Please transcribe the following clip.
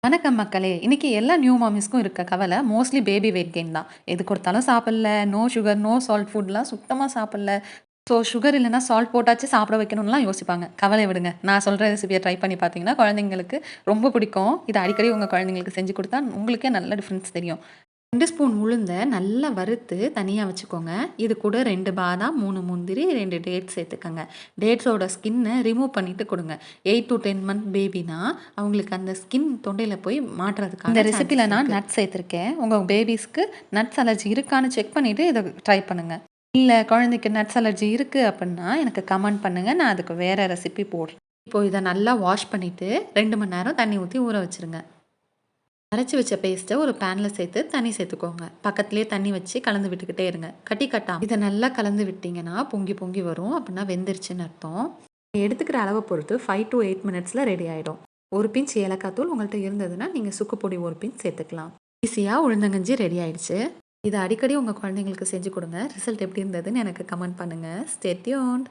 வணக்கம் மக்களே! இன்னைக்கு எல்லா நியூ மாமிஸ்க்கும் இருக்க கவல மோஸ்ட்லி பேபி வெயிட் கெயின் தான். எது கொடுத்தாலும் சாப்பிடல, நோ சுகர், நோ சால்ட் ஃபுட்லாம் சுத்தமா சாப்பிடல. ஸோ சுகர் இல்லன்னா சால்ட் போட்டாச்சு சாப்பிட வைக்கணும்லாம் யோசிப்பாங்க. கவலைய விடுங்க. நான் சொல்ற ரெசிபிய ட்ரை பண்ணி பார்த்தீங்கன்னா, குழந்தைங்களுக்கு ரொம்ப பிடிக்கும். இத அடிக்கடி உங்க குழந்தைங்களுக்கு செஞ்சு குடுத்தா உங்களுக்கே நல்ல டிஃபரன்ஸ் தெரியும். 2 ஸ்பூன் உளுந்த நல்லா வறுத்து தனியா வச்சுக்கோங்க. இது கூட 2 பாதாம், 3 முந்திரி, 2 டேட்ஸ் சேர்த்துக்கங்க. டேட்ஸோட ஸ்கின்ன ரிமூவ் பண்ணிட்டு குடுங்க. 8 டூ 10 மந்த் பேபினா, அவங்களுக்கு அந்த ஸ்கின் தொண்டையில போய் மாட்டுறதுக்கான இந்த ரெசிபில நான் நட்ஸ் சேர்த்துருக்கேன். உங்க பேபிஸ்க்கு நட்ஸ் அலர்ஜி இருக்கான்னு செக் பண்ணிட்டு இத ட்ரை பண்ணுங்க. இல்ல குழந்தைக்கு நட்ஸ் அலர்ஜி இருக்கு அப்டின்னா, எனக்கு கமெண்ட் பண்ணுங்க. நான் அதுக்கு வேற ரெசிபி போடுறேன். இப்போ இத நல்லா வாஷ் பண்ணிட்டு 2 மணி நேரம் தண்ணி ஊத்தி ஊற வச்சுருங்க. அரைச்சி வச்ச பேஸ்ட்டை ஒரு பேனில் சேர்த்து தண்ணி சேர்த்துக்கோங்க. பக்கத்துலேயே தண்ணி வச்சு கலந்து விட்டுக்கிட்டே இருங்க. கட்டி கட்டாம இதை நல்லா கலந்து விட்டிங்கன்னா பொங்கி பொங்கி வரும். அப்படின்னா வெந்துருச்சுன்னு அர்த்தம். எடுத்துக்கிற அளவை பொறுத்து 5 to 8 மினிட்ஸில் ரெடி ஆகிடும். ஒரு பிஞ்ச் ஏலக்காய் தூள் உங்கள்கிட்ட இருந்ததுன்னா நீங்கள் சுக்கு பொடி ஒரு பிஞ்ச் சேர்த்துக்கலாம். ஈஸியாக உளுந்தங்கஞ்சி ரெடி ஆயிடுச்சு. இதை அடிக்கடி உங்கள் குழந்தைங்களுக்கு செஞ்சு கொடுங்க. ரிசல்ட் எப்படி இருந்ததுன்னு எனக்கு கமெண்ட் பண்ணுங்கள். Stay tuned.